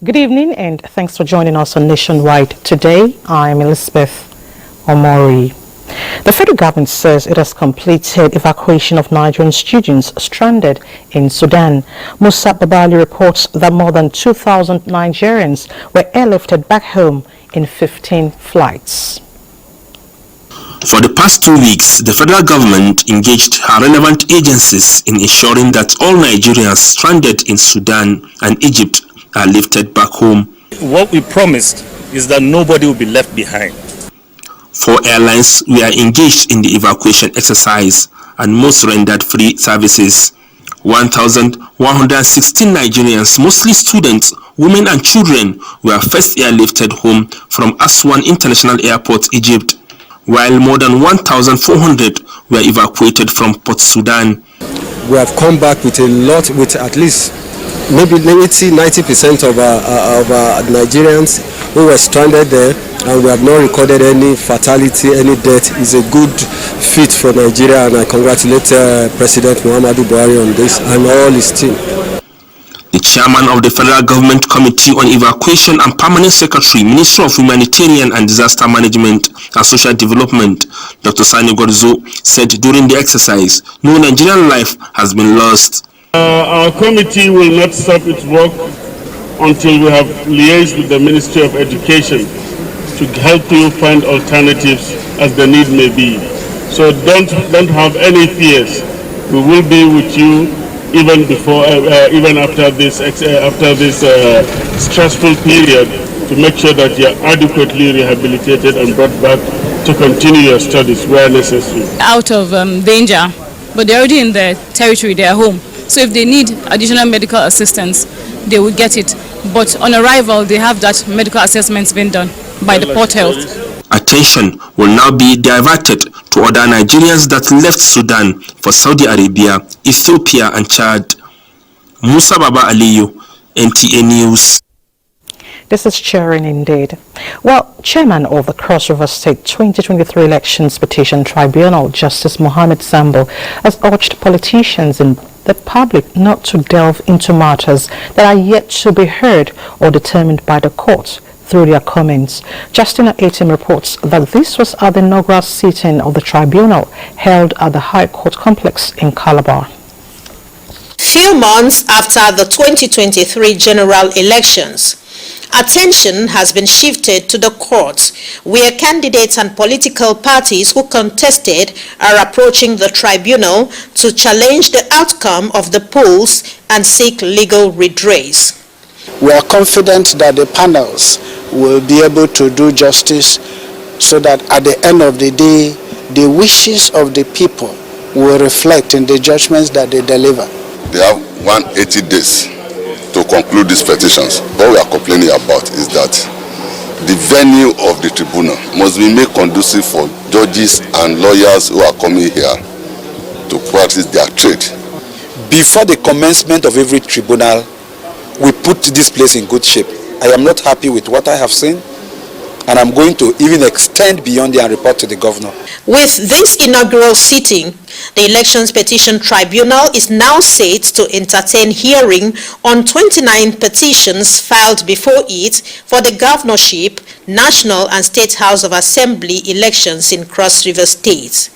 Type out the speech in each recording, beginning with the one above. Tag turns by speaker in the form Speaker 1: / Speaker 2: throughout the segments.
Speaker 1: Good evening and thanks for joining us on Nationwide today. I'm Elizabeth Omori. The federal government says it has completed evacuation of Nigerian students stranded in Sudan. Musa Babali reports that more than 2,000 Nigerians were airlifted back home in 15 flights.
Speaker 2: For the past 2 weeks, the federal government engaged her relevant agencies in ensuring that all Nigerians stranded in Sudan and Egypt are lifted back home.
Speaker 3: What we promised is that nobody will be left behind.
Speaker 2: 4 airlines were engaged in the evacuation exercise and most rendered free services. 1,116 Nigerians, mostly students, women and children, were first airlifted home from Aswan International Airport, Egypt, while more than 1,400 were evacuated from Port Sudan.
Speaker 4: We have come back with at least maybe 90% of our Nigerians who were stranded there, and we have not recorded any fatality, any death. Is a good feat for Nigeria, and I congratulate President Muhammadu Buhari on this and all his team.
Speaker 2: The chairman of the Federal Government Committee on Evacuation and Permanent Secretary, Minister of Humanitarian and Disaster Management and Social Development, Dr. Sani Gorzo, said during the exercise, no Nigerian life has been lost.
Speaker 5: Our committee will not stop its work until we have liaised with the Ministry of Education to help you find alternatives as the need may be. So don't have any fears. We will be with you even before, even after this stressful period, to make sure that you are adequately rehabilitated and brought back to continue your studies where necessary.
Speaker 6: Out of danger, but they're already in the territory, they are home. So if they need additional medical assistance, they will get it. But on arrival, they have that medical assessment being done by the Port Health.
Speaker 2: Attention will now be diverted to other Nigerians that left Sudan for Saudi Arabia, Ethiopia and Chad. Musa Baba Aliyu, NTA News.
Speaker 1: This is cheering indeed. Well, Chairman of the Cross River State 2023 Elections Petition Tribunal, Justice Mohammed Sambo, has urged politicians and the public not to delve into matters that are yet to be heard or determined by the court through their comments. Justina Atim reports that this was at the inaugural sitting of the tribunal held at the High Court complex in Calabar.
Speaker 7: Few months after the 2023 general elections, attention has been shifted to the courts, where candidates and political parties who contested are approaching the tribunal to challenge the outcome of the polls and seek legal redress.
Speaker 8: We are confident that the panels will be able to do justice so that at the end of the day, the wishes of the people will reflect in the judgments that they deliver.
Speaker 9: They have 180 days to conclude these petitions. What we are complaining about is that the venue of the tribunal must be made conducive for judges and lawyers who are coming here to practice their trade.
Speaker 10: Before the commencement of every tribunal, we put this place in good shape. I am not happy with what I have seen, and I'm going to even extend beyond there and report to the governor.
Speaker 7: With this inaugural sitting, the Elections Petition Tribunal is now set to entertain hearing on 29 petitions filed before it for the governorship, national and state House of Assembly elections in Cross River State.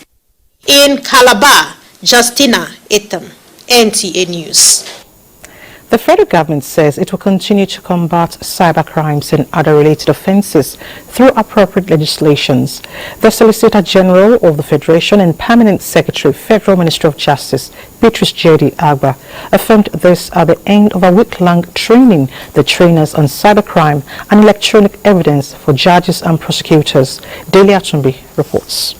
Speaker 7: In Calabar, Justina Etham, NTA News.
Speaker 1: The federal government says it will continue to combat cybercrimes and other related offences through appropriate legislations. The Solicitor General of the Federation and Permanent Secretary, Federal Ministry of Justice, Beatrice J.D. Agba, affirmed this at the end of a week-long training the trainers on cybercrime and electronic evidence for judges and prosecutors. Delia Tumbi reports.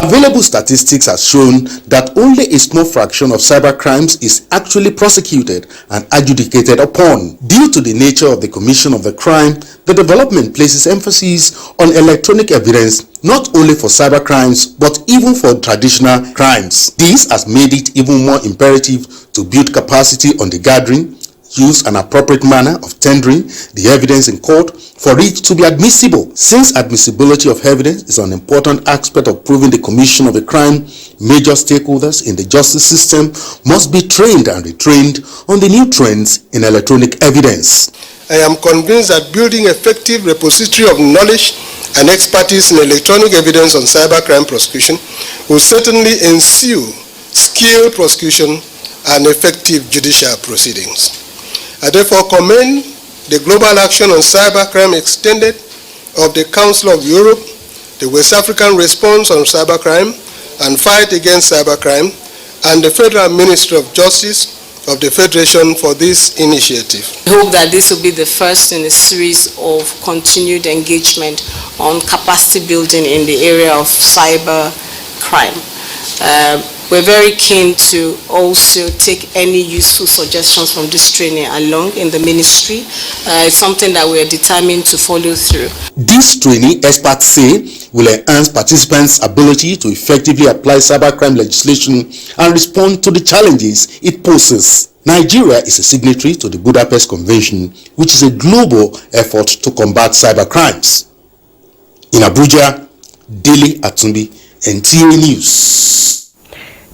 Speaker 11: Available statistics have shown that only a small fraction of cyber crimes is actually prosecuted and adjudicated upon. Due to the nature of the commission of the crime, the development places emphasis on electronic evidence not only for cyber crimes but even for traditional crimes. This has made it even more imperative to build capacity on the gathering, use an appropriate manner of tendering the evidence in court for it to be admissible. Since admissibility of evidence is an important aspect of proving the commission of a crime, major stakeholders in the justice system must be trained and retrained on the new trends in electronic evidence.
Speaker 12: I am convinced that building effective repository of knowledge and expertise in electronic evidence on cybercrime prosecution will certainly ensue skilled prosecution and effective judicial proceedings. I therefore commend the Global Action on Cybercrime Extended of the Council of Europe, the West African Response on Cybercrime and Fight Against Cybercrime, and the Federal Ministry of Justice of the Federation for this initiative.
Speaker 13: I hope that this will be the first in a series of continued engagement on capacity building in the area of cybercrime. We're very keen to also take any useful suggestions from this training along in the ministry. It's something that we're determined to follow through.
Speaker 11: This training, experts say, will enhance participants' ability to effectively apply cybercrime legislation and respond to the challenges it poses. Nigeria is a signatory to the Budapest Convention, which is a global effort to combat cybercrimes. In Abuja, Dele Atumbi, NTA News.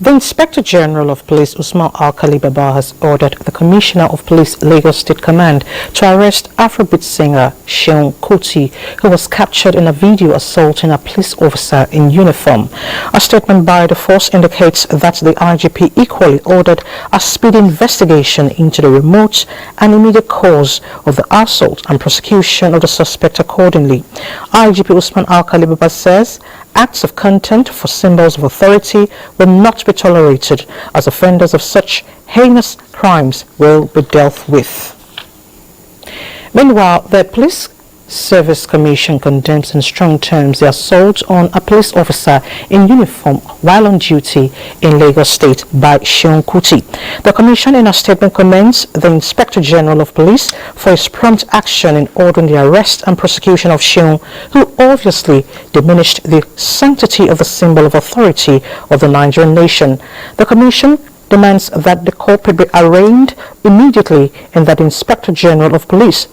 Speaker 1: The Inspector General of Police, Usman Alkali Baba, has ordered the Commissioner of Police, Lagos State Command, to arrest Afrobeat singer Seun Kuti, who was captured in a video assaulting a police officer in uniform. A statement by the force indicates that the IGP equally ordered a speedy investigation into the remote and immediate cause of the assault and prosecution of the suspect accordingly. IGP Usman Alkali Baba says acts of contempt for symbols of authority will not be tolerated, as offenders of such heinous crimes will be dealt with. Meanwhile, the Police Service Commission condemns in strong terms the assault on a police officer in uniform while on duty in Lagos State by Seun Kuti. The Commission in a statement commends the Inspector General of Police for his prompt action in ordering the arrest and prosecution of Seun, who obviously diminished the sanctity of the symbol of authority of the Nigerian nation. The Commission demands that the culprit be arraigned immediately and that the Inspector General of Police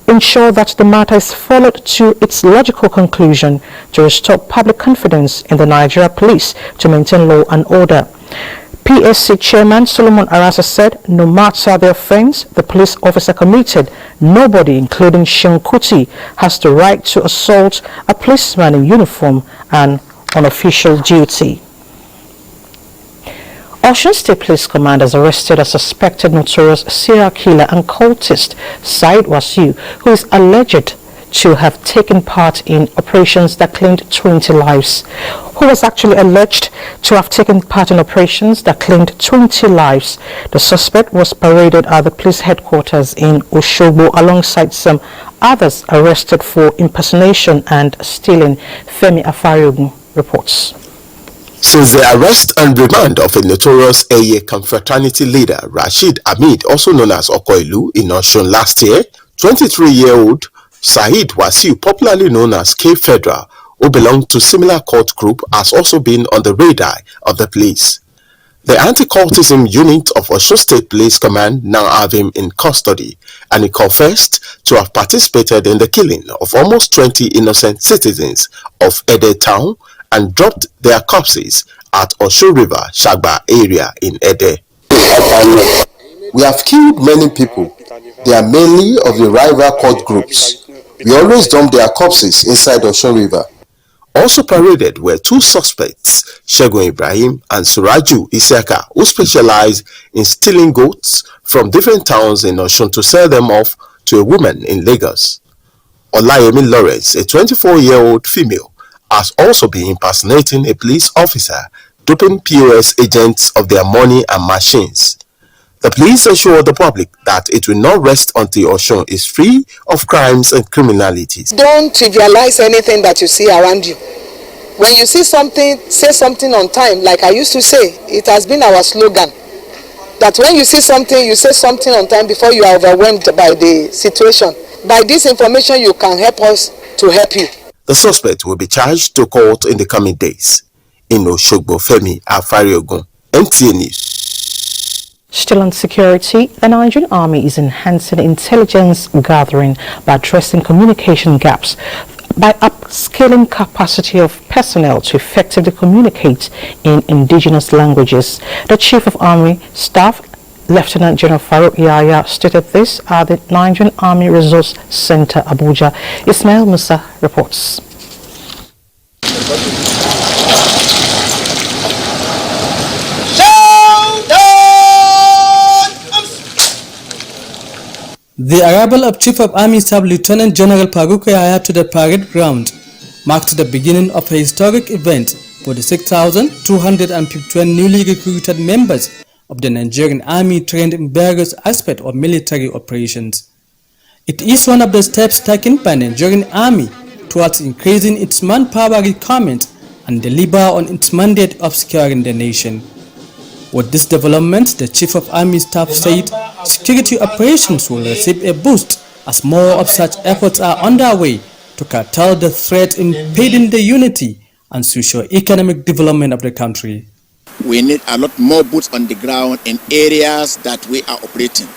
Speaker 1: ensure that the matter is followed to its logical conclusion to restore public confidence in the Nigeria police to maintain law and order. PSC Chairman Solomon Arasa said no matter the offense the police officer committed, nobody, including Seun Kuti, has the right to assault a policeman in uniform and on official duty. Osun State Police Command has arrested a suspected notorious serial killer and cultist, Said Wasiu, who is alleged to have taken part in operations that claimed 20 lives. Who was actually alleged to have taken part in operations that claimed 20 lives. The suspect was paraded at the police headquarters in Osogbo alongside some others arrested for impersonation and stealing, Femi Afariogun reports.
Speaker 14: Since the arrest and remand of a notorious Eye confraternity leader, Rashid Ahmed, also known as Okoilu, in Osun last year, 23-year-old Said Wasiu, popularly known as K Federal, who belonged to similar cult group, has also been on the radar of the police. The anti-cultism unit of Osun State Police Command now have him in custody, and he confessed to have participated in the killing of almost 20 innocent citizens of Ede town and dropped their corpses at Osun River, Shagba area in Ede.
Speaker 15: We have killed many people. They are mainly of the rival cult groups. We always dump their corpses inside Osun River.
Speaker 14: Also paraded were two suspects, Shegun Ibrahim and Suraju Isiaka, who specialize in stealing goats from different towns in Osun to sell them off to a woman in Lagos. Olayemi Lawrence, a 24-year-old female, has also been impersonating a police officer, duping POS agents of their money and machines. The police assure the public that it will not rest until Osun is free of crimes and criminalities.
Speaker 16: Don't trivialize anything that you see around you. When you see something, say something on time. Like I used to say, it has been our slogan that when you see something, you say something on time before you are overwhelmed by the situation. By this information, you can help us to help you.
Speaker 14: The suspect will be charged to court in the coming days. In Oshogbo, Femi Afariogun, NTA News.
Speaker 1: Still on security, the Nigerian Army is enhancing intelligence gathering by addressing communication gaps by upscaling capacity of personnel to effectively communicate in indigenous languages. The Chief of Army Staff, Lieutenant General Farouk Yahya, stated this at the Nigerian Army Resource Center, Abuja. Ismail Musa reports.
Speaker 17: The arrival of Chief of Army Staff Lieutenant General Farouk Yahya to the parade ground marked the beginning of a historic event for the 6,251 newly recruited members of the Nigerian Army trained in various aspects of military operations. It is one of the steps taken by the Nigerian Army towards increasing its manpower requirement and deliver on its mandate of securing the nation. With this development, the Chief of Army Staff said security operations will receive a boost as more of such efforts are underway to curtail the threat impeding the unity and socio-economic development of the country.
Speaker 18: We need a lot more boots on the ground in areas that we are operating.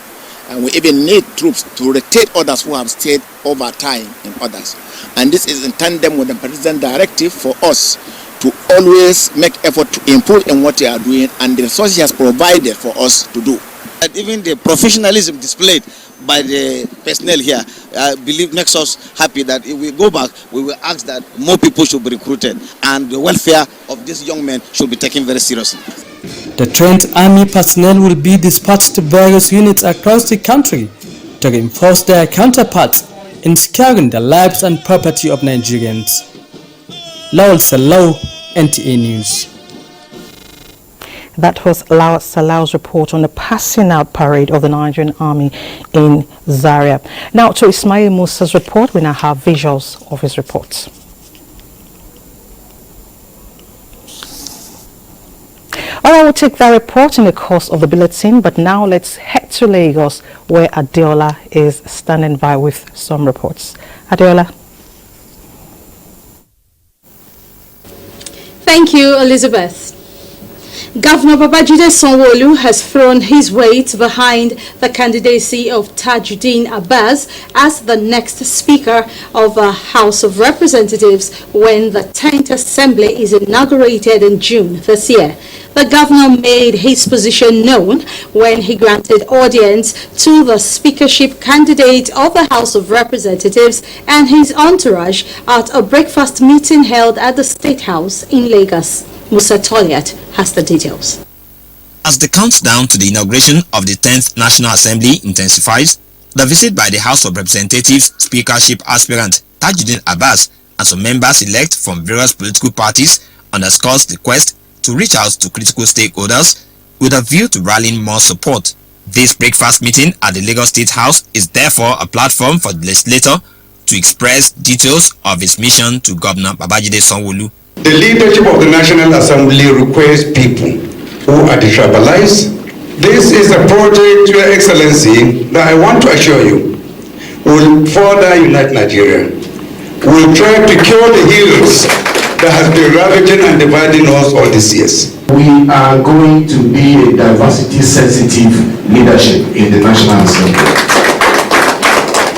Speaker 18: And we even need troops to rotate others who have stayed over time in others. And this is in tandem with the President's directive for us to always make effort to improve in what they are doing, and the resources he has provided for us to do. And even the professionalism displayed by the personnel here, I believe makes us happy that if we go back, we will ask that more people should be recruited, and the welfare of these young men should be taken very seriously.
Speaker 17: The trained Army personnel will be dispatched to various units across the country to reinforce their counterparts in securing the lives and property of Nigerians. Lawal Salau, NTA News.
Speaker 1: That was Lawal Salau's report on the passing out parade of the Nigerian Army in Zaria. Now to Ismail Musa's report, we now have visuals of his report. All right, we'll take that report in the course of the bulletin, but now let's head to Lagos, where Adeola is standing by with some reports. Adeola.
Speaker 19: Thank you, Elizabeth. Governor Babajide Sanwo-Olu has thrown his weight behind the candidacy of Tajuddin Abbas as the next Speaker of the House of Representatives when the 10th Assembly is inaugurated in June this year. The governor made his position known when he granted audience to the speakership candidate of the House of Representatives and his entourage at a breakfast meeting held at the State House in Lagos. Musa Toliat has the details.
Speaker 20: As the countdown to the inauguration of the 10th National Assembly intensifies, the visit by the House of Representatives speakership aspirant Tajuddin Abbas and some members-elect from various political parties underscores the quest to reach out to critical stakeholders with a view to rallying more support. This breakfast meeting at the Lagos State House is therefore a platform for the legislator to express details of his mission to Governor Babajide Sanwo-Olu.
Speaker 21: The leadership of the National Assembly requires people who are detribalized. This is a project, Your Excellency, that I want to assure you will further unite Nigeria. We will try to cure the ills that has been ravaging and dividing us all these years.
Speaker 22: We are going to be a diversity-sensitive leadership in the National Assembly.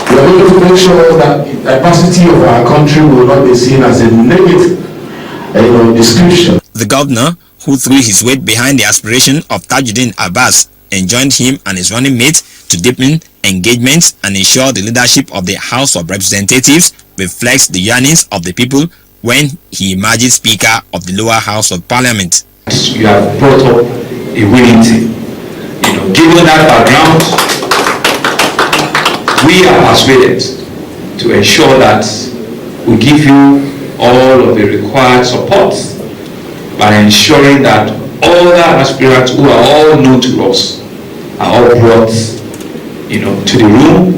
Speaker 22: We are going to make sure that the diversity of our country will not be seen as a negative description.
Speaker 20: The governor, who threw his weight behind the aspiration of Tajuddin Abbas, enjoined him and his running mate to deepen engagement and ensure the leadership of the House of Representatives reflects the yearnings of the people when he emerges Speaker of the lower house of Parliament.
Speaker 22: You have brought up a winning team. Given that background, we are persuaded to ensure that we give you all of the required support by ensuring that all the aspirants who are all known to us are all brought, to the room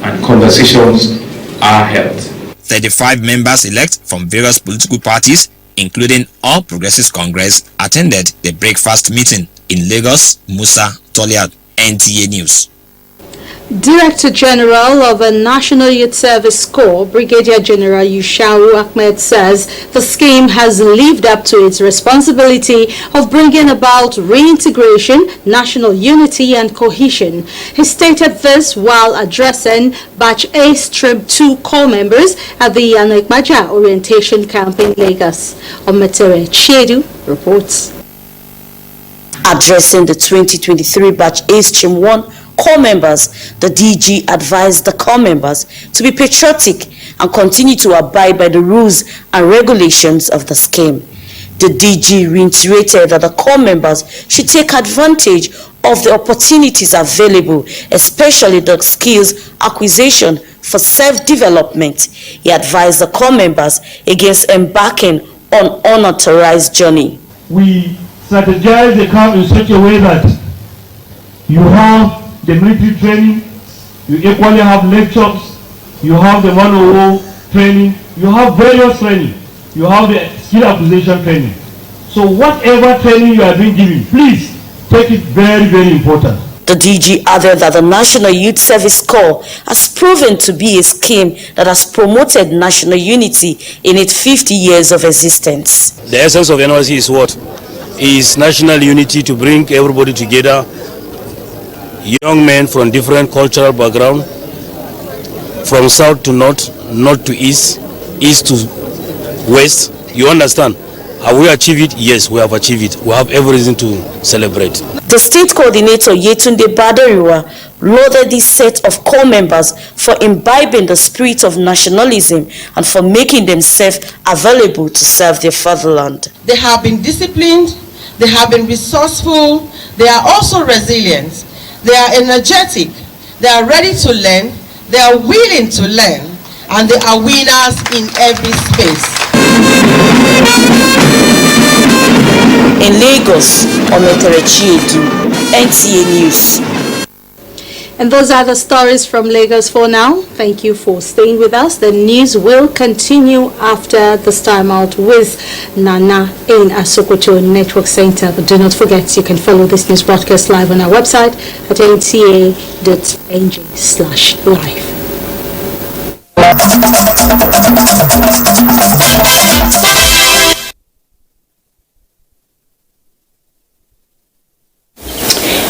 Speaker 22: and conversations are held.
Speaker 20: 35 members elect from various political parties, including All Progressives Congress, attended the breakfast meeting in Lagos. Musa Toliat, NTA News.
Speaker 19: Director General of the National Youth Service Corps, Brigadier General Yushau Ahmed, says the scheme has lived up to its responsibility of bringing about reintegration, national unity and cohesion. He stated this while addressing Batch A Stream 2 Corps members at the Yanekmaja Orientation Camp in Lagos. Ometere Chiedu reports.
Speaker 3: Addressing the 2023 Batch A Stream 1 Corps members, the DG advised the Corps members to be patriotic and continue to abide by the rules and regulations of the scheme. The DG reiterated that the Corps members should take advantage of the opportunities available, especially the skills acquisition for self-development. He advised the Corps members against embarking on unauthorized journey.
Speaker 4: We strategize the camp in such a way that you have the military training, you equally have lectures, you have the 101 training, you have various training, you have the skill acquisition training. So whatever training you are being given, please take it very, very important.
Speaker 3: The DG added that the National Youth Service Corps has proven to be a scheme that has promoted national unity in its 50 years of existence.
Speaker 23: The essence of NYC is what? Is national unity, to bring everybody together. Young men from different cultural background, from south to north, north to east, east to west. You understand? Have we achieved it? Yes, we have achieved it. We have every reason to celebrate.
Speaker 3: The state coordinator Yetunde Badariwa lauded this set of corps members for imbibing the spirit of nationalism and for making themselves available to serve their fatherland.
Speaker 24: They have been disciplined, they have been resourceful, they are also resilient. They are energetic, they are ready to learn, they are willing to learn, and they are winners in every space.
Speaker 3: In Lagos, Ometere Chiedu, NTA News.
Speaker 19: And those are the stories from Lagos for now. Thank you for staying with us. The news will continue after this time out with Nana in Asokoto Network Center. But do not forget, you can follow this news broadcast live on our website at nta.ng/live.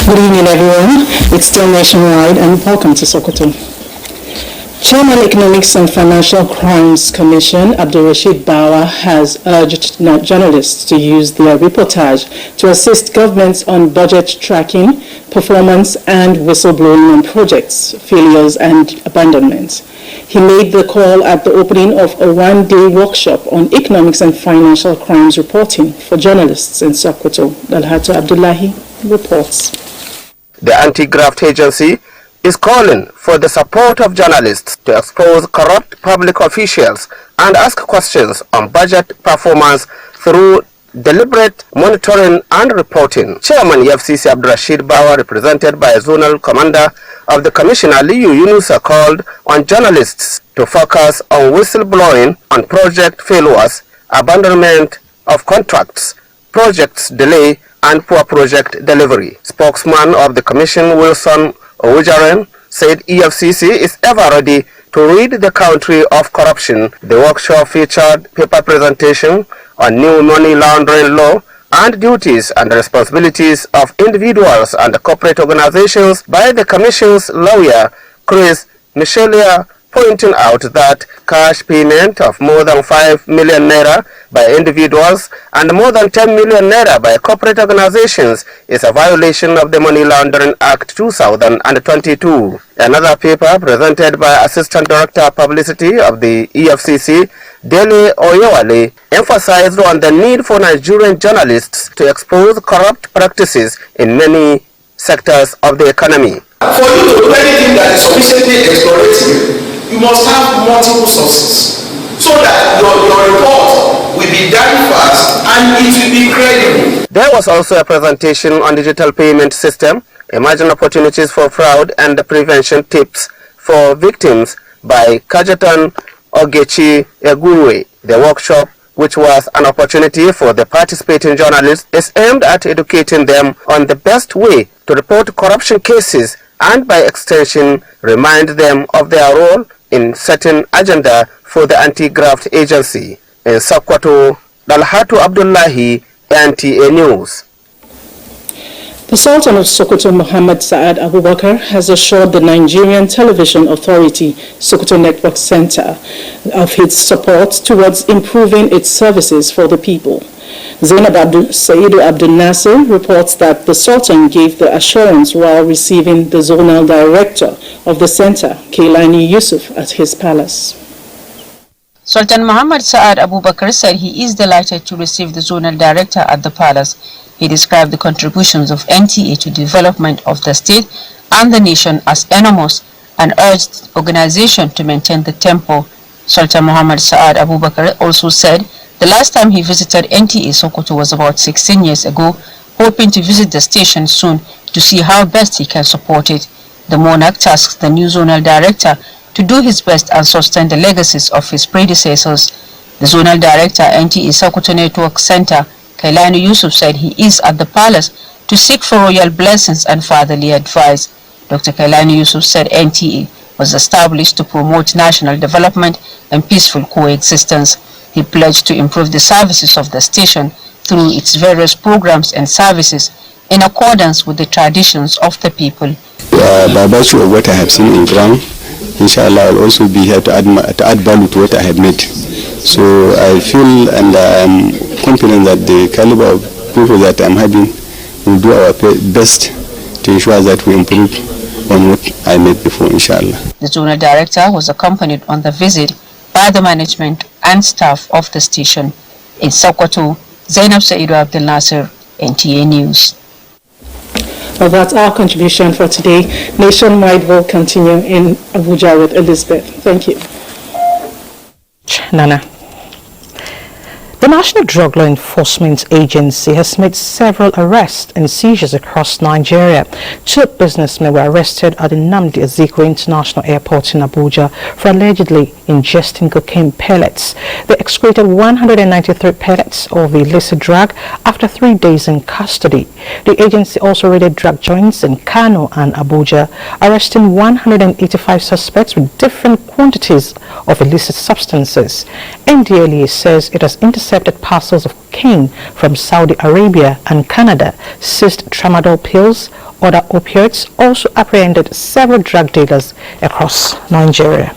Speaker 25: Good evening, everyone. It's still nationwide, and welcome to Sokoto. Chairman Economics and Financial Crimes Commission Abdulrashid Bawa has urged journalists to use their reportage to assist governments on budget tracking, performance, and whistleblowing on projects, failures, and abandonments. He made the call at the opening of a one-day workshop on economics and financial crimes reporting for journalists in Sokoto. Dalhatu Abdullahi reports.
Speaker 26: The Anti-Graft Agency is calling for the support of journalists to expose corrupt public officials and ask questions on budget performance through deliberate monitoring and reporting. Chairman EFCC Abdulrashid Bawa, represented by Zonal Commander of the Commission Aliyu Yunusa, called on journalists to focus on whistleblowing on project failures, abandonment of contracts, projects delay, and poor project delivery. Spokesman of the Commission, Wilson Owujaren, said EFCC is ever ready to rid the country of corruption. The workshop featured paper presentation on new money laundering law and duties and responsibilities of individuals and corporate organizations by the Commission's lawyer, Chris Michelia, pointing out that cash payment of more than 5 million naira by individuals and more than 10 million naira by corporate organizations is a violation of the Money Laundering Act 2022. Another paper presented by Assistant Director of Publicity of the EFCC, Dele Oyewale, emphasized on the need for Nigerian journalists to expose corrupt practices in many sectors of the economy.
Speaker 27: For you to do anything that is sufficiently explorative, you must have multiple sources so that your report will be done fast and it will be credible.
Speaker 26: There was also a presentation on digital payment system, emerging opportunities for fraud and prevention tips for victims by Kajetan Ogechi Egurwe. The workshop which was an opportunity for the participating journalists, is aimed at educating them on the best way to report corruption cases and by extension remind them of their role in setting agenda for the anti-graft agency. In Sokoto, Dalhatu Abdullahi, NTA News.
Speaker 25: The Sultan of Sokoto, Muhammad Saad Abubakar, has assured the Nigerian Television Authority, Sokoto Network Center, of its support towards improving its services for the people. Zainab Saidu Abdul Nasser reports that the Sultan gave the assurance while receiving the zonal director of the center, Kailani Yusuf, at his palace.
Speaker 2: Sultan Muhammad Saad Abubakar said he is delighted to receive the zonal director at the palace. He described the contributions of NTA to the development of the state and the nation as enormous and urged the organization to maintain the tempo. Sultan Muhammad Saad Abubakar also said the last time he visited NTA Sokoto was about 16 years ago, hoping to visit the station soon to see how best he can support it. The monarch tasked the new zonal director to do his best and sustain the legacies of his predecessors. The zonal director, NTA Sokoto Network Center, Kailani Yusuf, said he is at the palace to seek for royal blessings and fatherly advice. Dr. Kailani Yusuf said NTA was established to promote national development and peaceful coexistence. He pledged to improve the services of the station through its various programs and services in accordance with the traditions of the people.
Speaker 5: By virtue of what I have seen in ground, inshallah, I will also be here to add value to what I have made. So I feel and I am confident that the caliber of people that I am having will do our best to ensure that we improve on what I made before, inshallah.
Speaker 2: The zonal director was accompanied on the visit by the management and staff of the station. In Sokoto, Zainab Saidu Abdul Nasser, NTA News.
Speaker 25: Well, that's our contribution for today. Nationwide will continue in Abuja with Elizabeth. Thank you.
Speaker 1: Nana. The National Drug Law Enforcement Agency has made several arrests and seizures across Nigeria. 2 businessmen were arrested at the Nnamdi Azikiwe International Airport in Abuja for allegedly ingesting cocaine pellets. They excreted 193 pellets of the illicit drug after 3 days in custody. The agency also raided drug joints in Kano and Abuja, arresting 185 suspects with different quantities of illicit substances. NDLEA says it has intercepted parcels of cocaine from Saudi Arabia and Canada, seized tramadol pills, other opioids, also apprehended several drug dealers across Nigeria.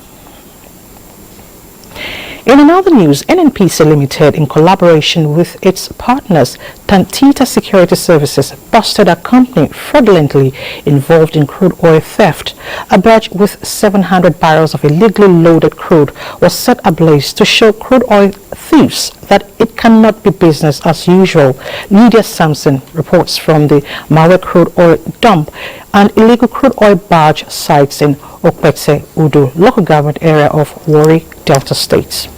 Speaker 1: In another news, NNPC Limited, in collaboration with its partners, Tantita Security Services, busted a company fraudulently involved in crude oil theft. A barge with 700 barrels of illegally loaded crude was set ablaze to show crude oil thieves that it cannot be business as usual. Lydia Sampson reports from the Mawe crude oil dump and illegal crude oil barge sites in Okpete Udu, local government area of Warri, Delta State.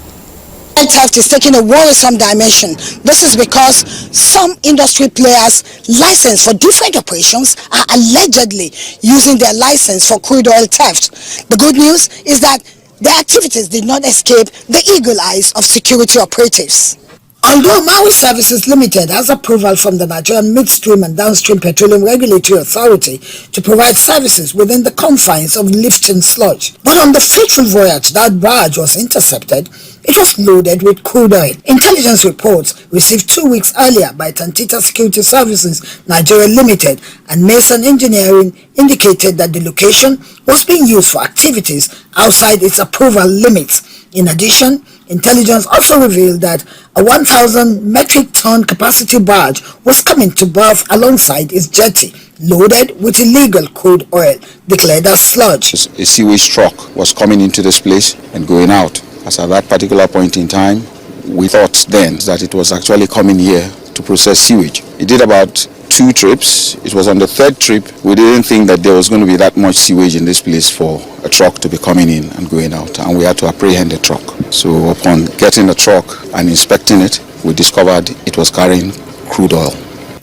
Speaker 6: Theft is taking a worrisome dimension. This is because some industry players licensed for different operations are allegedly using their license for crude oil theft. The good news is that their activities did not escape the eagle eyes of security operatives. Although Maui Services Limited has approval from the Nigerian Midstream and Downstream Petroleum Regulatory Authority to provide services within the confines of lifting sludge, but on the fateful voyage that barge was intercepted, it was loaded with crude oil. Intelligence reports received 2 weeks earlier by Tantita Security Services Nigeria Limited and Mason Engineering indicated that the location was being used for activities outside its approval limits. In addition, intelligence also revealed that a 1,000 metric ton capacity barge was coming to berth alongside its jetty, loaded with illegal crude oil, declared as sludge.
Speaker 7: A sewage truck was coming into this place and going out. As at that particular point in time, we thought then that it was actually coming here to process sewage. It did about 2 trips. It was on the 3rd trip. We didn't think that there was going to be that much sewage in this place for a truck to be coming in and going out, and we had to apprehend the truck. So upon getting the truck and inspecting it, we discovered it was carrying crude oil.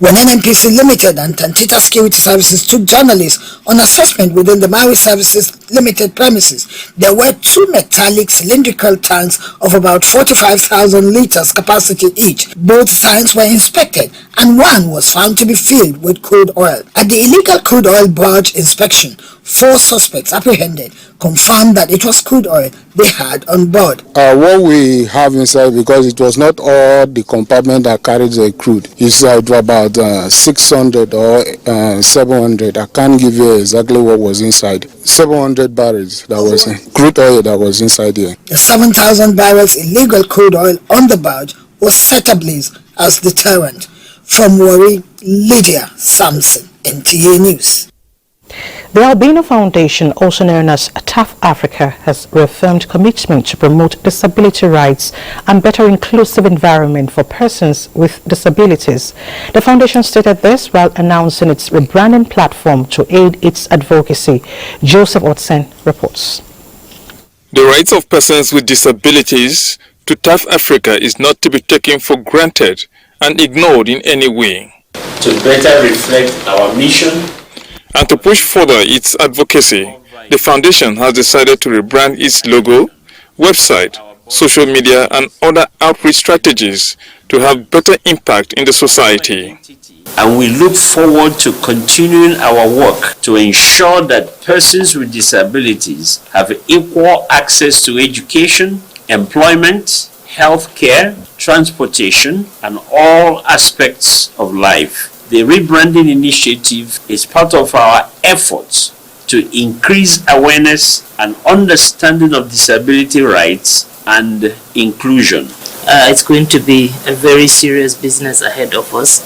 Speaker 6: When NNPC Limited and Tantita Security Services took journalists on assessment within the Maui Services Limited premises, there were 2 metallic cylindrical tanks of about 45,000 liters capacity each. Both tanks were inspected and one was found to be filled with crude oil. At the illegal crude oil barge inspection, 4 suspects apprehended confirmed that it was crude oil they had on board.
Speaker 8: What we have inside, because it was not all the compartment that carried the crude, it's about 600 or 700. I can't give you exactly what was inside. 700 barrels that was crude oil that was inside here.
Speaker 6: The 7,000 barrels illegal crude oil on the barge was set ablaze as deterrent. From Warri, Lydia Sampson, NTA News.
Speaker 1: The Albino Foundation, also known as TAF Africa, has reaffirmed commitment to promote disability rights and better inclusive environment for persons with disabilities. The foundation stated this while announcing its rebranding platform to aid its advocacy. Joseph Otsen reports.
Speaker 9: The rights of persons with disabilities to TAF Africa is not to be taken for granted and ignored in any way.
Speaker 10: To better reflect our mission
Speaker 9: and to push further its advocacy, the foundation has decided to rebrand its logo, website, social media and other outreach strategies to have better impact in the society.
Speaker 10: And we look forward to continuing our work to ensure that persons with disabilities have equal access to education, employment, health care, transportation, and all aspects of life. The rebranding initiative is part of our efforts to increase awareness and understanding of disability rights and inclusion.
Speaker 11: It's going to be a very serious business ahead of us,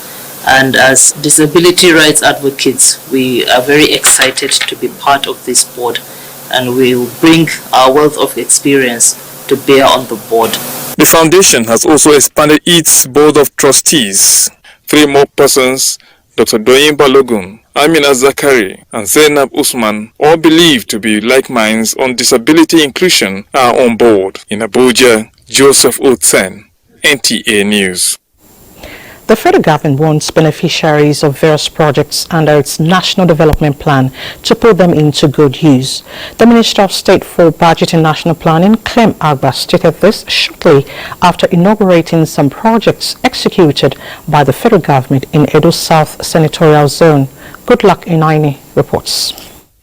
Speaker 11: and as disability rights advocates, we are very excited to be part of this board, and we will bring our wealth of experience to bear on the board.
Speaker 9: The foundation has also expanded its board of trustees. 3 more persons, Dr. Doyin Balogun, Amina Zakari, and Zainab Usman, all believed to be like minds on disability inclusion, are on board. In Abuja, Joseph Otsen, NTA News.
Speaker 1: The federal government wants beneficiaries of various projects under its National Development Plan to put them into good use. The Minister of State for Budget and National Planning, Clem Agba, stated this shortly after inaugurating some projects executed by the federal government in Edo South Senatorial Zone. Goodluck Inaini reports.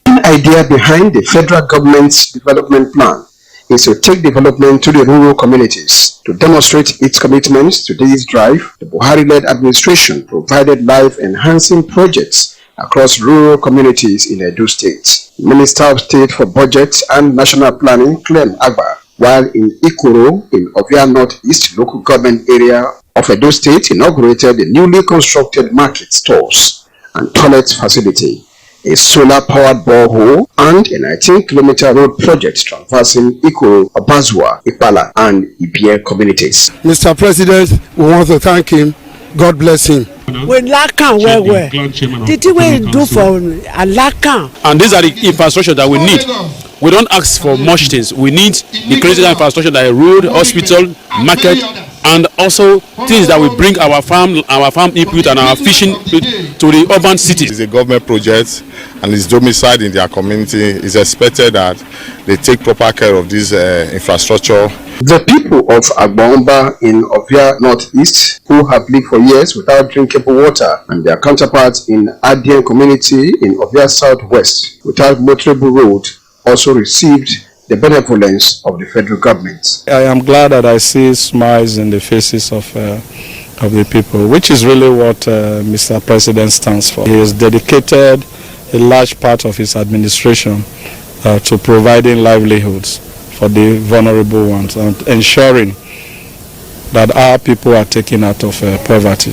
Speaker 12: The idea behind the federal government's development plan is to take development to the rural communities. To demonstrate its commitments to this drive, the Buhari-led administration provided life-enhancing projects across rural communities in Edo State. Minister of State for Budget and National Planning, Clem Agba, while in Ikoro, in Ovia Northeast local government area of Edo State, inaugurated the newly constructed market stores and toilet facility, a solar-powered borehole, and a 19-kilometer road project traversing Ikoro, Abazua, Ipala, and Ibie communities.
Speaker 13: Mr. President, we want to thank him. God bless him.
Speaker 15: We lack where did we do for a lack?
Speaker 28: And these are the infrastructure that we need. We don't ask for much things. We need the critical infrastructure like a road, hospital, market, and also things that will bring our farm input and our fishing to the urban cities.
Speaker 29: It's a government project and it's domiciled in their community. It's expected that they take proper care of this infrastructure.
Speaker 12: The people of Agbomba in Ovia Northeast, who have lived for years without drinkable water, and their counterparts in Adian community in Ovia Southwest without motorable road, also received the benevolence of the federal government.
Speaker 8: I am glad that I see smiles in the faces of the people, which is really what Mr. President stands for. He has dedicated a large part of his administration to providing livelihoods for the vulnerable ones and ensuring that our people are taken out of poverty.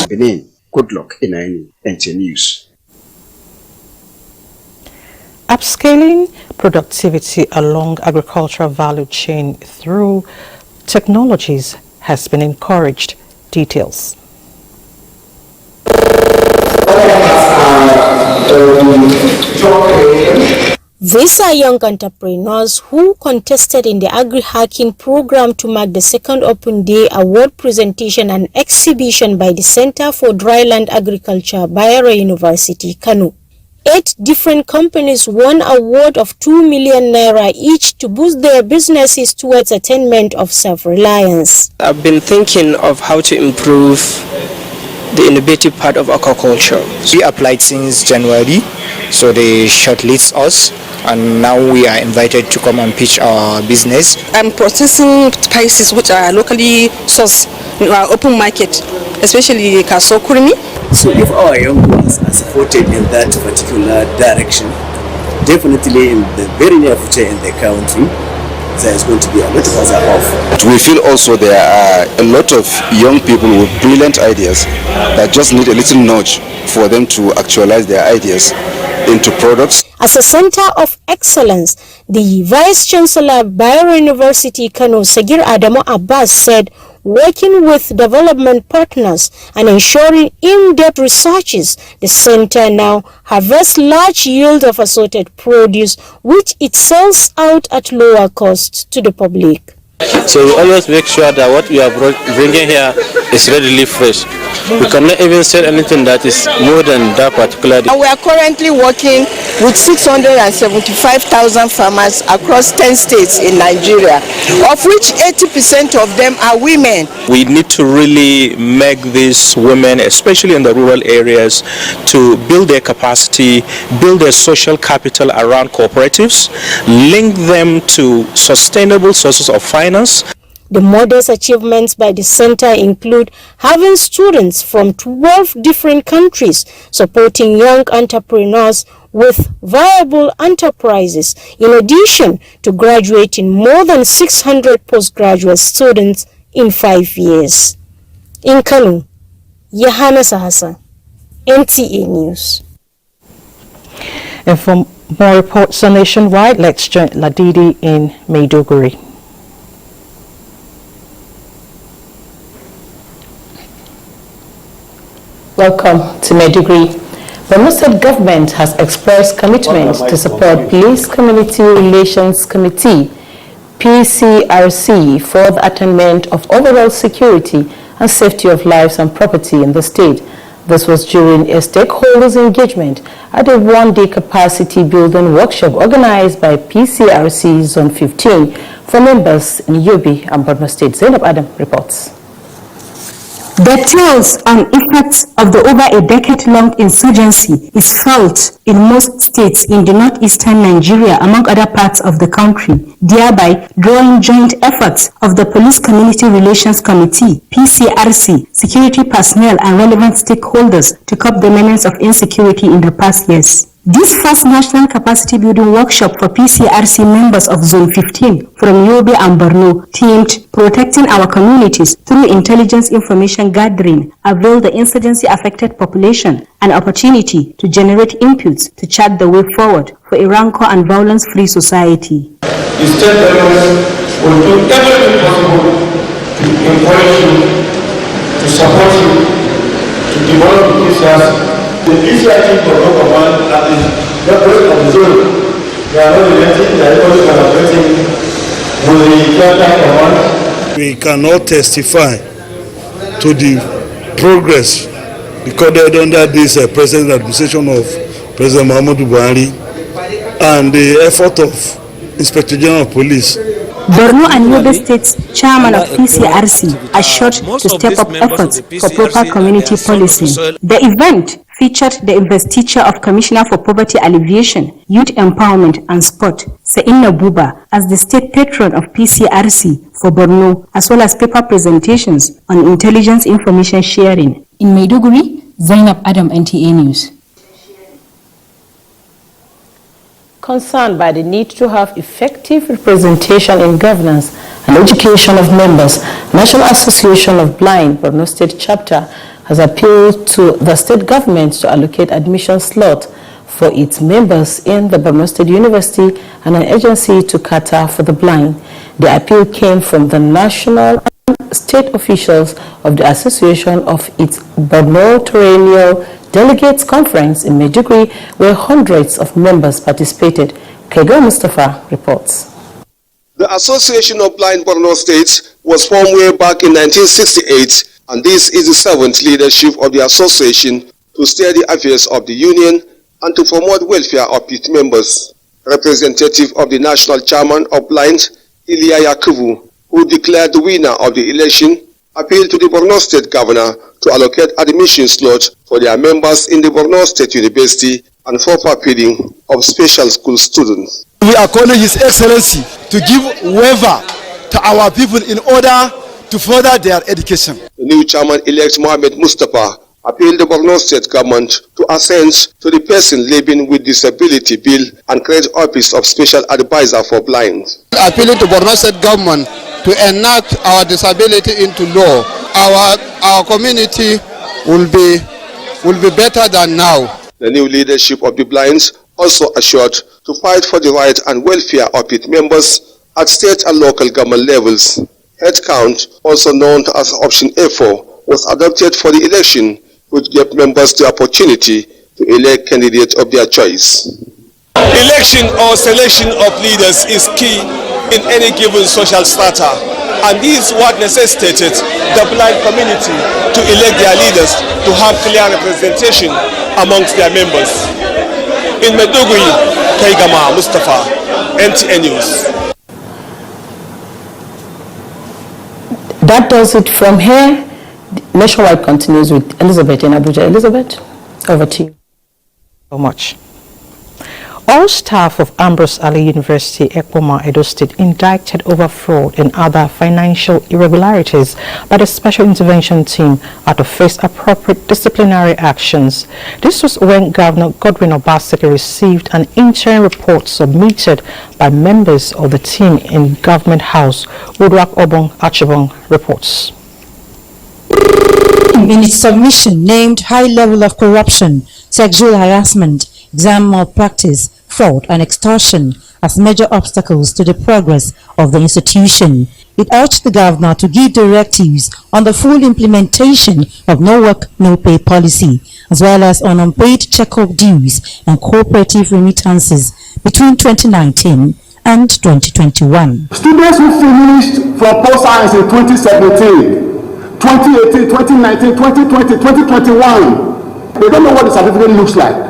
Speaker 12: Benin, Goodluck Inaini, NTA News.
Speaker 1: Upscaling productivity along agricultural value chain through technologies has been encouraged. Details.
Speaker 4: These are young entrepreneurs who contested in the agri-hacking program to mark the second Open Day award presentation and exhibition by the Center for Dryland Agriculture, Bayero University, Kano. 8 different companies won an award of 2 million naira each to boost their businesses towards attainment of self-reliance.
Speaker 14: I've been thinking of how to improve the innovative part of aquaculture.
Speaker 16: We applied since January, so they shortlisted us, and now we are invited to come and pitch our business.
Speaker 17: I'm processing spices which are locally sourced in our open market, especially Kaso Kurmi.
Speaker 18: So if our young ones are supported in that particular direction, definitely in the very near future in the country, there is going to be a lot of us off.
Speaker 7: We feel also there are a lot of young people with brilliant ideas that just need a little nudge for them to actualize their ideas into products.
Speaker 4: As a center of excellence, the Vice Chancellor of Bayero University, Kano, Sagir Adamu Abbas, said working with development partners and ensuring in-depth researches, the center now harvests large yield of assorted produce, which it sells out at lower cost to the public.
Speaker 20: So we always make sure that what we are bringing here is readily fresh. We cannot even sell anything that is more than that particular day.
Speaker 17: We are currently working with 675,000 farmers across 10 states in Nigeria, of which 80% of them are women.
Speaker 20: We need to really make these women, especially in the rural areas, to build their capacity, build their social capital around cooperatives, link them to sustainable sources of finance.
Speaker 4: The modest achievements by the center include having students from 12 different countries supporting young entrepreneurs with viable enterprises, in addition to graduating more than 600 postgraduate students in 5 years. In Kano, Yahana Hassan, NTA News.
Speaker 1: And for more reports on Nationwide, let's join Ladidi in Maiduguri.
Speaker 25: Welcome to Maiduguri. Borno State government has expressed commitment to support Police Community Relations Committee, PCRC, for the attainment of overall security and safety of lives and property in the state. This was during a stakeholders engagement at a one-day capacity building workshop organized by PCRC Zone 15 for members in Yobe and Borno State. Zainab Adam reports.
Speaker 21: The tales and effects of the over a decade-long insurgency is felt in most states in the northeastern Nigeria, among other parts of the country, thereby drawing joint efforts of the Police Community Relations Committee, PCRC, security personnel and relevant stakeholders to curb the menace of insecurity in the past years. This first national capacity building workshop for PCRC members of Zone 15 from Yobe and Borno, themed Protecting Our Communities Through Intelligence Information Gathering, availed the insurgency-affected population an opportunity to generate inputs to chart the way forward for a rancor and violence-free society.
Speaker 27: The state government will do everything possible to encourage you, to support you, to develop the PCRC. The PCRC for local command and the rest of the zone, they are not relating, they are only collaborating with the Delta command.
Speaker 13: We cannot testify to the progress recorded under this present administration of President Muhammadu Buhari and the effort of Inspector General of Police.
Speaker 21: Borno and Yobe State's chairman of PCRC assured to step up efforts for proper community policing. The event featured the investiture of Commissioner for Poverty Alleviation, Youth Empowerment and Sport, Sa'inna Buba, as the state patron of PCRC for Borno, as well as paper presentations on intelligence information sharing. In Maiduguri, Zainab Adam, NTA News.
Speaker 25: Concerned by the need to have effective representation in governance and education of members, National Association of Blind Borno State Chapter has appealed to the state government to allocate admission slot for its members in the Borno State University and an agency to cater for the blind. The appeal came from the national and state officials of the association of its Borno Terrestrial Delegates Conference in Maiduguri, where hundreds of members participated. Kego Mustafa reports.
Speaker 2: The Association of Blind Borno State was formed way back in 1968, and this is the seventh leadership of the association to steer the affairs of the union and to promote welfare of its members. Representative of the national chairman of Blind, Ilya Yakubu, who declared the winner of the election, appealed to the Borno State governor to allocate admission slots for their members in the Borno State University and for feeding of special school students.
Speaker 3: We are calling His Excellency to give waiver to our people in order to further their education.
Speaker 2: The new chairman-elect Mohammed Mustafa appealed the Borno State government to assent to the Person Living with Disability Bill and create office of special advisor for blind.
Speaker 5: Appealing to Borno State government to enact our disability into law. Our community will be better than now.
Speaker 2: The new leadership of the blinds also assured to fight for the right and welfare of its members at state and local government levels. Headcount, also known as Option A4, was adopted for the election, which gave members the opportunity to elect candidates of their choice.
Speaker 6: Election or selection of leaders is key in any given social strata, and this is what necessitated the blind community to elect their leaders to have clear representation amongst their members. In Maiduguri, Kaigama Mustafa, NTA News.
Speaker 25: That does it from here. Nationwide continues with Elizabeth in Abuja. Elizabeth, over to you.
Speaker 1: So much. All staff of Ambrose Ali University, Ekpoma, Edo State, indicted over fraud and other financial irregularities by the Special Intervention Team are to face appropriate disciplinary actions. This was when Governor Godwin Obaseki received an interim report submitted by members of the team in Government House. Woodrock Obong Achibong reports.
Speaker 19: In its submission named High Level of Corruption, Sexual Harassment, Exam Malpractice, Fraud and Extortion as major obstacles to the progress of the institution, it urged the governor to give directives on the full implementation of no work, no pay policy, as well as on unpaid check-up dues and cooperative remittances between 2019 and 2021.
Speaker 27: Students who finished from post-science in 2017, 2018, 2019, 2020, 2021, they don't know what the certificate looks like.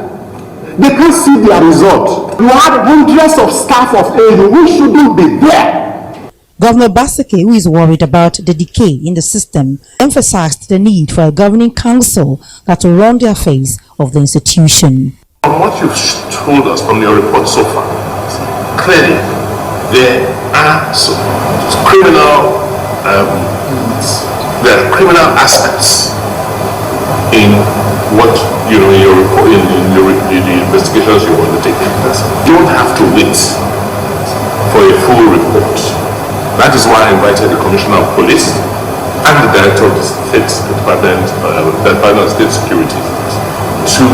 Speaker 27: They can't see their result. You have hundreds of staff of AU who shouldn't be there.
Speaker 19: Governor Baseke, who is worried about the decay in the system, emphasized the need for a governing council that will run the affairs of the institution.
Speaker 22: From what you've told us from your report so far, clearly there are criminal aspects in what in your report, in the investigations you undertake. You don't have to wait for a full report. That is why I invited the Commissioner of Police and the Director of the State Department of State Security to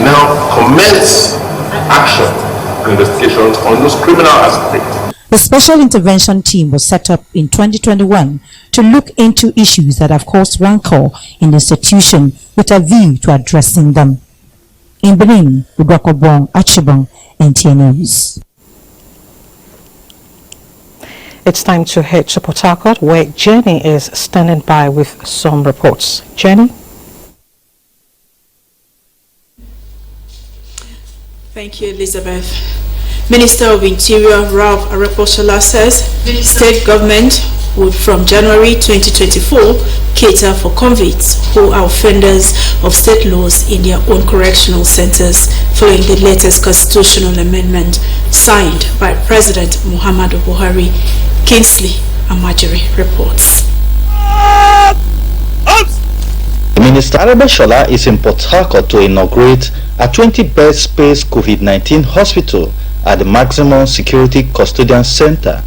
Speaker 22: now commence action and investigations on those criminal aspects.
Speaker 19: The Special Intervention Team was set up in 2021 to look into issues that have caused rancor in the institution with a view to addressing them. In Benin, Udwakobong Achibong, NTA News.
Speaker 1: It's time to head to Port Harcourt, where Jenny is standing by with some reports. Jenny?
Speaker 23: Thank you, Elizabeth. Minister of Interior Ralph Areposhola says state government would from January 2024 cater for convicts who are offenders of state laws in their own correctional centers following the latest constitutional amendment signed by President Muhammadu Buhari. Kingsley Amajiri reports.
Speaker 24: Minister Areposhola is in Port Harcourt to inaugurate a 20-bed space COVID-19 hospital at the Maximum Security Custodian Center.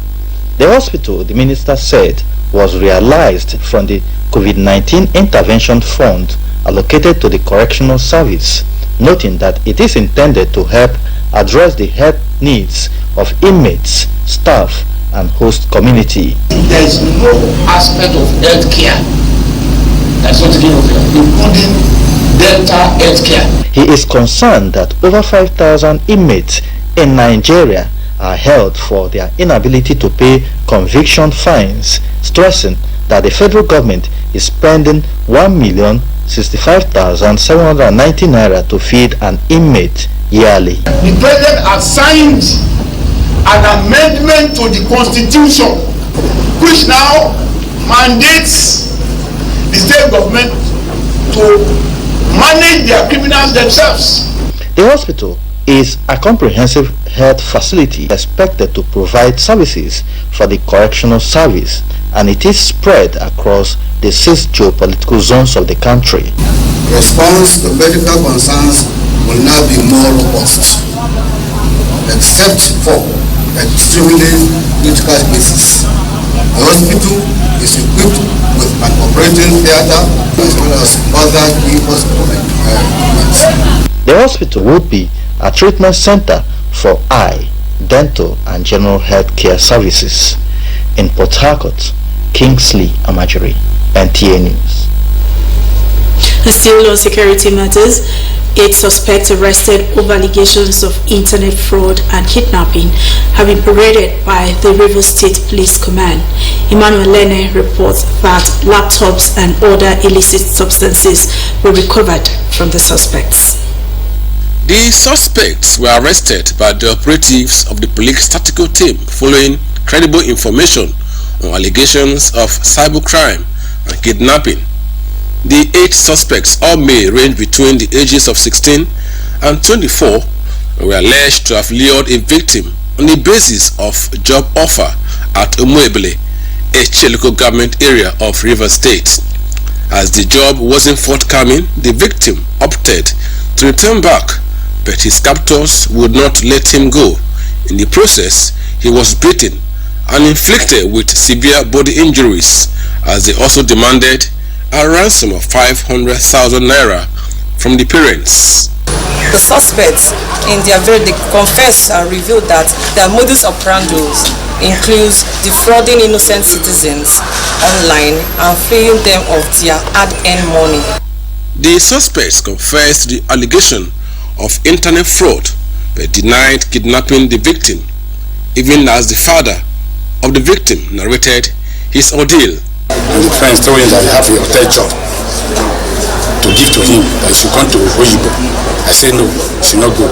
Speaker 24: The hospital, the minister said, was realized from the COVID-19 Intervention Fund allocated to the Correctional Service, noting that it is intended to help address the health needs of inmates, staff, and host community.
Speaker 26: There is no aspect of health care that's not taken care of, including dental health care.
Speaker 24: He is concerned that over 5,000 inmates in Nigeria are held for their inability to pay conviction fines, stressing that the federal government is spending 1,065,790 naira to feed an inmate yearly.
Speaker 27: The president has signed an amendment to the constitution which now mandates the state government to manage their criminals themselves.
Speaker 24: The hospital is a comprehensive health facility expected to provide services for the correctional service, and it is spread across the 6 geopolitical zones of the country.
Speaker 8: Response to medical concerns will now be more robust, except for extremely critical cases. The hospital is equipped with an operating theater as well as other key hospital equipment.
Speaker 24: The hospital would be a treatment center for eye, dental and general health care services. In Port Harcourt, Kingsley Amajiri, NTA News.
Speaker 23: Still on security matters, 8 suspects arrested over allegations of internet fraud and kidnapping have been paraded by the Rivers State Police Command. Emmanuel Lene reports that laptops and other illicit substances were recovered from the suspects.
Speaker 9: The suspects were arrested by the operatives of the police tactical team following credible information on allegations of cybercrime and kidnapping. The 8 suspects, all may range between the ages of 16 and 24, were alleged to have lured a victim on the basis of job offer at Umuebele, a local government area of Rivers State. As the job wasn't forthcoming, the victim opted to return back, but his captors would not let him go. In the process, he was beaten and inflicted with severe body injuries, as they also demanded a ransom of 500,000 naira from the parents.
Speaker 10: The suspects, in their verdict, confessed and revealed that their modus operandi includes defrauding innocent citizens online and freeing them of their hard-earned money.
Speaker 9: The suspects confessed the allegation of internet fraud but denied kidnapping the victim, even as the father of the victim narrated his ordeal.
Speaker 11: And the friends told him that he have a hotel job to give to him, that he should come to Oyibo. I said no, he should not go.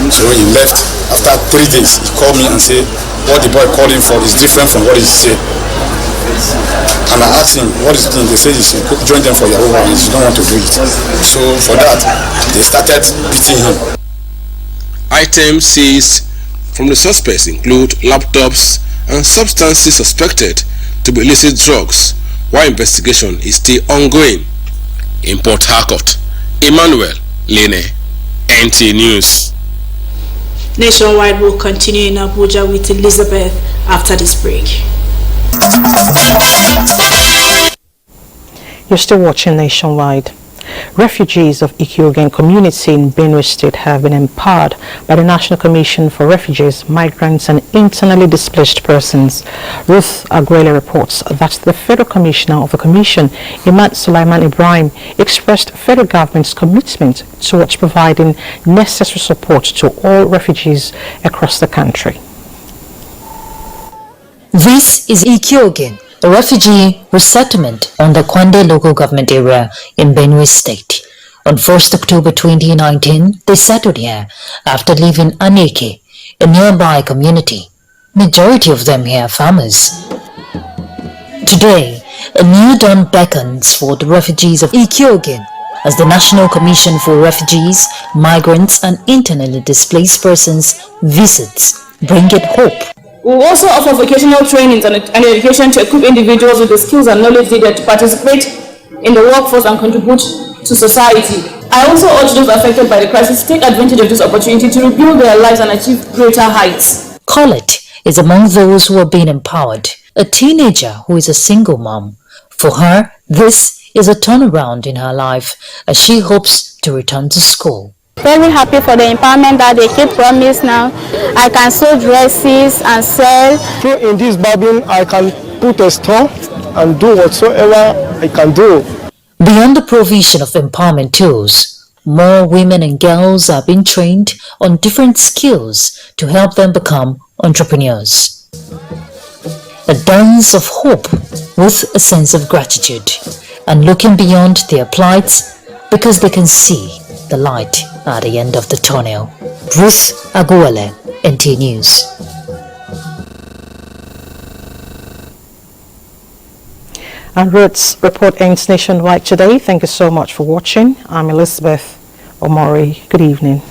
Speaker 11: So when he left, after 3 days, he called me and said, what the boy called him for is different from what he said. And I asked him, what is it? They said you should join them for your own and you don't want to do it. So for that, they started beating him.
Speaker 9: Items seized from the suspects include laptops and substances suspected to be illicit drugs, while investigation is still ongoing. In Port Harcourt, Emmanuel Lene, NTA News.
Speaker 23: Nationwide will continue in Abuja with Elizabeth after this break.
Speaker 1: You're still watching Nationwide. Refugees of Ikiogen community in Benue State have been empowered by the National Commission for Refugees, Migrants and Internally Displaced Persons. Ruth Aguele reports that the Federal Commissioner of the Commission, Imad Sulaiman Ibrahim, expressed federal government's commitment towards providing necessary support to all refugees across the country.
Speaker 12: This is Ikiogen, a refugee resettlement on the Kwande local government area in Benue State. On 1st October 2019, they settled here after leaving Aneke, a nearby community. Majority of them here are farmers. Today, a new dawn beckons for the refugees of Ikiogen as the National Commission for Refugees, Migrants and Internally Displaced Persons visits, bringing hope.
Speaker 14: We will also offer vocational trainings and education to equip individuals with the skills and knowledge needed to participate in the workforce and contribute to society. I also urge those affected by the crisis to take advantage of this opportunity to rebuild their lives and achieve greater heights.
Speaker 12: Colette is among those who are being empowered, a teenager who is a single mom. For her, this is a turnaround in her life as she hopes to return to school.
Speaker 15: Very happy for the empowerment that they keep promise now. I can sew dresses and sell.
Speaker 28: So in this barbing, I can put a store and do whatsoever I can do.
Speaker 12: Beyond the provision of empowerment tools, More women and girls are being trained on different skills to help them become entrepreneurs. A dance of hope with a sense of gratitude and looking beyond their plights because they can see the light at the end of the tunnel. Ruth Aguwale, NTA News.
Speaker 1: And Ruth's report ends nationwide today. Thank you so much for watching. I'm Elizabeth Omori. Good evening.